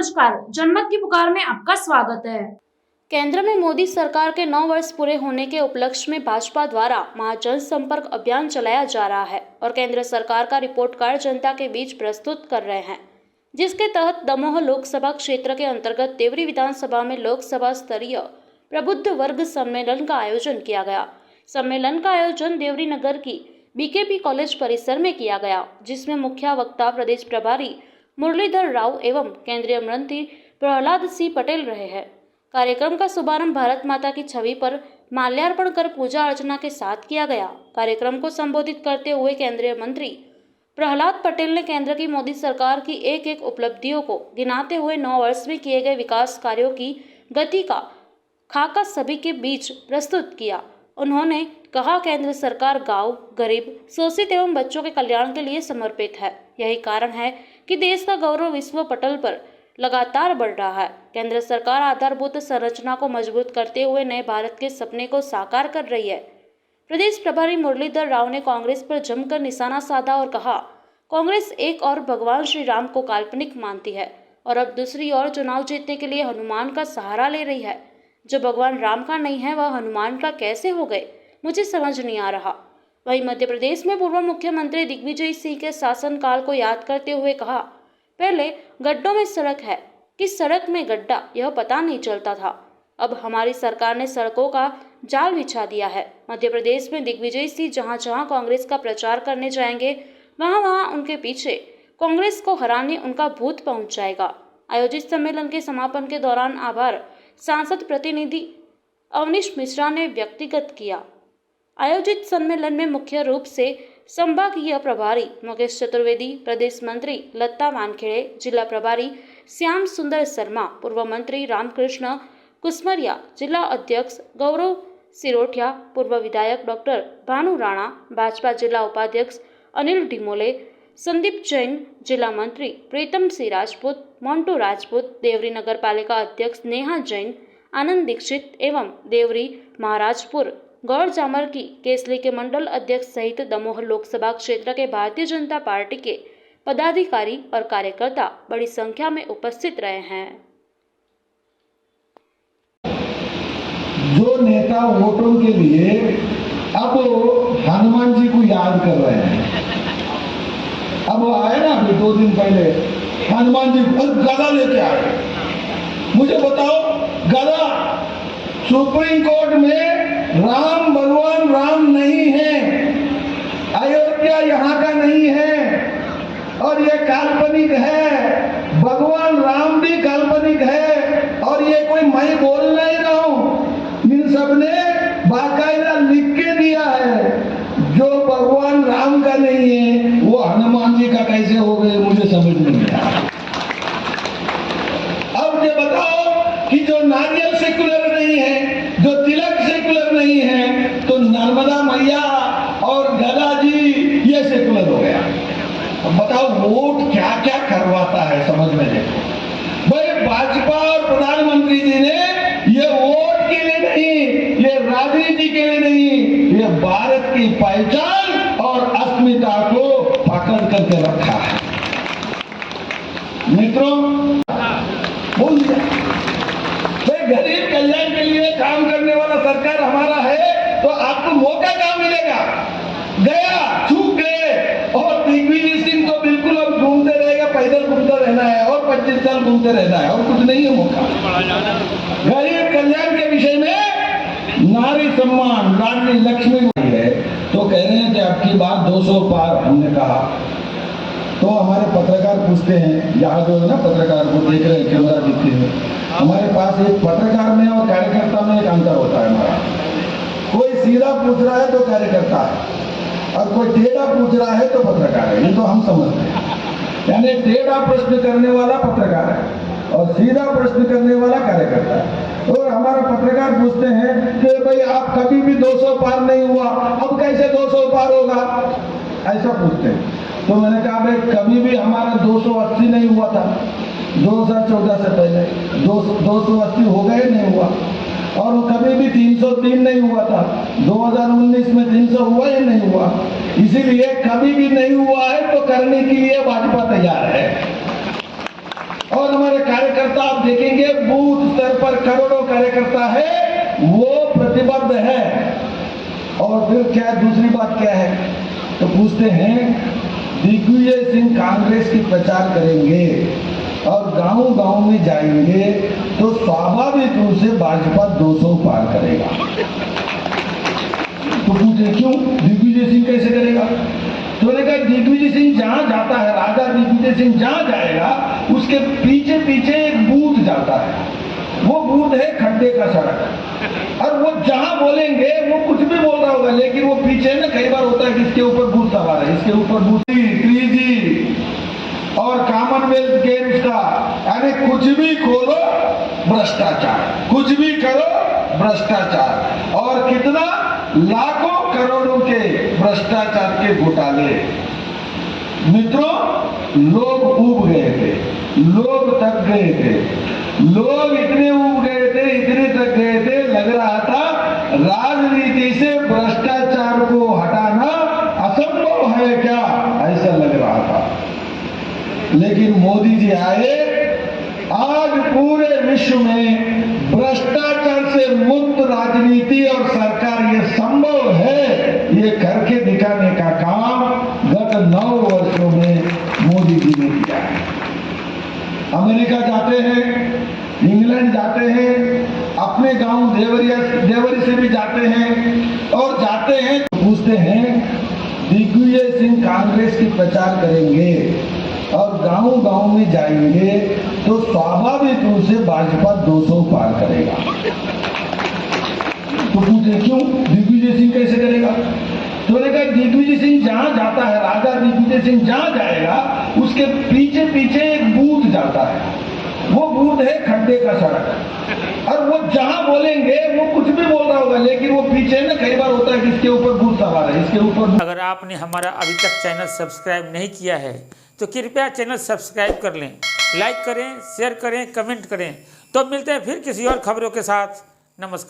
नमस्कार, जनमत की पुकार में आपका स्वागत है। केंद्र में मोदी सरकार के 9 वर्ष पूरे होने के उपलक्ष्य में भाजपा द्वारा महाजन संपर्क अभियान चलाया जा रहा है और केंद्र सरकार का रिपोर्ट कार्ड जनता के बीच प्रस्तुत कर रहे हैं, जिसके तहत दमोह लोकसभा क्षेत्र के अंतर्गत देवरी विधानसभा में लोकसभा स्तरीय प्रबुद्ध वर्ग सम्मेलन का आयोजन किया गया। सम्मेलन का आयोजन देवरी नगर की बीकेपी कॉलेज परिसर में किया गया, जिसमें मुख्य वक्ता प्रदेश प्रभारी मुरलीधर राव एवं केंद्रीय मंत्री प्रहलाद सिंह पटेल रहे हैं। कार्यक्रम का शुभारंभ भारत माता की छवि पर माल्यार्पण कर पूजा अर्चना के साथ किया गया। कार्यक्रम को संबोधित करते हुए केंद्रीय मंत्री प्रहलाद पटेल ने केंद्र की मोदी सरकार की एक एक उपलब्धियों को गिनाते हुए 9 वर्ष में किए गए विकास कार्यों की गति का खाका सभी के बीच प्रस्तुत किया। उन्होंने कहा, केंद्र सरकार गांव, गरीब, शोषित एवं बच्चों के कल्याण के लिए समर्पित है। यही कारण है कि देश का गौरव विश्व पटल पर लगातार बढ़ रहा है। केंद्र सरकार आधारभूत संरचना को मजबूत करते हुए नए भारत के सपने को साकार कर रही है। प्रदेश प्रभारी मुरलीधर राव ने कांग्रेस पर जमकर निशाना साधा और कहा, कांग्रेस एक और भगवान श्री राम को काल्पनिक मानती है और अब दूसरी ओर चुनाव जीतने के लिए हनुमान का सहारा ले रही है। जो भगवान राम का नहीं है वह हनुमान का कैसे हो गए, मुझे समझ नहीं आ रहा। वहीं मध्य प्रदेश में पूर्व मुख्यमंत्री दिग्विजय सिंह के शासनकाल को याद करते हुए कहा, पहले गड्ढों में सड़क है, किस सड़क में गड्ढा यह पता नहीं चलता था। अब हमारी सरकार ने सड़कों का जाल बिछा दिया है। मध्य प्रदेश में दिग्विजय सिंह जहां जहां कांग्रेस का प्रचार करने जाएंगे, वहां वहां उनके पीछे कांग्रेस को हराने उनका भूत पहुंच जाएगा। आयोजित सम्मेलन के समापन के दौरान आभार सांसद प्रतिनिधि अवनीश मिश्रा ने व्यक्तिगत किया। आयोजित सम्मेलन में मुख्य रूप से संभागीय प्रभारी मुकेश चतुर्वेदी, प्रदेश मंत्री लता वानखेड़े, जिला प्रभारी श्याम सुंदर शर्मा, पूर्व मंत्री रामकृष्ण कुसमरिया, जिला अध्यक्ष गौरव सिरोठिया, पूर्व विधायक डॉक्टर भानु राणा, भाजपा जिला उपाध्यक्ष अनिल डिमोले, संदीप जैन, जिला मंत्री प्रीतम सिंह राजपूत, मोन्टू राजपूत, देवरी नगर पालिका अध्यक्ष नेहा जैन, आनंद दीक्षित एवं देवरी महाराजपुर गौर जामर की केसली के मंडल अध्यक्ष सहित दमोह लोकसभा क्षेत्र के भारतीय जनता पार्टी के पदाधिकारी और कार्यकर्ता बड़ी संख्या में उपस्थित रहे हैं। जो नेता वोटों के लिए अब हनुमान जी को याद कर रहे हैं, अब वो आए ना अभी 2 दिन पहले हनुमान जी गदा लेके आए। मुझे बताओ, गदा सुप्रीम कोर्ट में राम भगवान राम नहीं है, अयोध्या यहाँ का नहीं है और ये काल्पनिक है। भगवान राम भी काल्पनिक है और ये कोई मैं बोल नहीं रहा हूं, इन सब ने बाकायदा लिख के दिया है। जो भगवान राम का नहीं है वो हनुमान जी का कैसे हो गए, मुझे समझ नहीं आया। अब ये बताओ कि जो नारियल सेकुलर नहीं है, जो तिलक सेकुलर नहीं है, तो नर्मदा मैया और गदा जी ये सेकुलर हो गया। अब बताओ वोट क्या क्या करवाता है, समझ में देखो भाई। भाजपा और प्रधानमंत्री जी ने ये वोट के लिए नहीं, ये राजनीति के लिए नहीं, ये भारत की पहचान और अस्मिता को पकड़ करके रखा है। मित्रों, बोल दिया भाई, गरीब कल्याण के लिए काम करने वाला सरकार हमारा है, तो आपको मौका कहाँ मिलेगा। गया, चूक गए और दिग्विजय सिंह तो बिल्कुल अब घूमते रहेगा, पैदल घूमता रहना है और 25 साल घूमते रहना है और कुछ नहीं है मौका। गरीब कल्याण के विषय में नारी सम्मान रानी लक्ष्मी है, तो कह रहे हैं कि आपकी बात 200 पार। हमने कहा तो हमारे पत्रकार पूछते हैं, यहाँ जो है ना पत्रकार को देख रहे हैं, कैमरा दिखते हैं, हमारे पास एक पत्रकार में और कार्यकर्ता में एक अंतर होता है हमारा। कोई सीधा पूछ रहा है तो कार्यकर्ता है और कोई टेढ़ा पूछ रहा है तो पत्रकार है, ये तो हम समझते हैं। यानी टेढ़ा प्रश्न करने वाला पत्रकार है और सीधा प्रश्न करने वाला कार्यकर्ता है। और हमारा पत्रकार पूछते हैं कि भाई आप कभी भी 200 पार नहीं हुआ, अब कैसे 200 पार होगा, ऐसा पूछते हैं। तो मैंने कहा भाई कभी भी हमारा 280 नहीं हुआ था 2014 से पहले, 280 हो गए नहीं हुआ, और कभी भी 303 नहीं हुआ था, 2019 में 300 हुआ ही नहीं हुआ। इसीलिए कभी भी नहीं हुआ है तो करने के लिए भाजपा तैयार है। और हमारे कार्यकर्ता कार्यकर्ता आप देखेंगे बूथ स्तर पर करोड़ों कार्यकर्ता है, वो प्रतिबद्ध है। और फिर क्या दूसरी बात क्या है तो पूछते हैं दिग्विजय सिंह कांग्रेस की प्रचार करेंगे और गांव-गांव में जाएंगे तो स्वाभाविक रूप से भाजपा 200 पार करेगा। तो पूछे क्यों दिग्विजय सिंह कैसे करेगा? तो मैंने कहा दिग्विजय सिंह जहां जाता है, राजा दिग्विजय सिंह जहां जाएगा उसके पीछे पीछे एक बूथ जाता है, वो बूथ है खड्डे का सड़क। और वो जहां बोलेंगे वो कुछ भी बोल रहा होगा, लेकिन वो पीछे ना कई बार होता है कि इसके ऊपर बूथ सवार है, इसके ऊपर बूथ 3G और कॉमनवेल्थ गेम्स का, यानी कुछ भी खोलो भ्रष्टाचार, कुछ भी करो भ्रष्टाचार। और कितना लाखों करोड़ों के भ्रष्टाचार के घोटाले। मित्रों, लोग ऊब गए थे, लोग थक गए थे, लोग इतने ऊब गए थे, इतने थक गए थे, लग रहा था राजनीति से भ्रष्टाचार को हटाना असंभव है क्या, ऐसा लग रहा था। लेकिन मोदी जी आए, आज पूरे विश्व में भ्रष्टाचार से मुक्त राजनीति और सरकार ये संभव है, ये करके दिखाने का काम गत 9 वर्षों में मोदी जी ने किया है। अमेरिका जाते हैं, इंग्लैंड जाते हैं, अपने गांव देवरी से भी जाते हैं और जाते हैं तो पूछते हैं दिग्विजय सिंह कांग्रेस की प्रचार करेंगे और गांव-गांव में जाएंगे तो स्वाभाविक रूप से भाजपा 200 पार करेगा। तो पूछे क्यों दिग्विजय सिंह कैसे करेगा? तो मैंने कहा दिग्विजय सिंह जहां जाता है, राजा दिग्विजय सिंह जहां जाएगा उसके पीछे पीछे एक बूथ जाता है, वो बूथ है खड्डे का सड़क। और वो जहां बोलेंगे वो कुछ भी बोल रहा होगा, लेकिन वो पीछे ना कई बार होता है कि इसके ऊपर बूथ सवार है, इसके ऊपर। अगर आपने हमारा अभी तक चैनल सब्सक्राइब नहीं किया है तो कृपया चैनल सब्सक्राइब कर लें, लाइक करें, शेयर करें, कमेंट करें। तो मिलते हैं फिर किसी और खबरों के साथ। नमस्कार।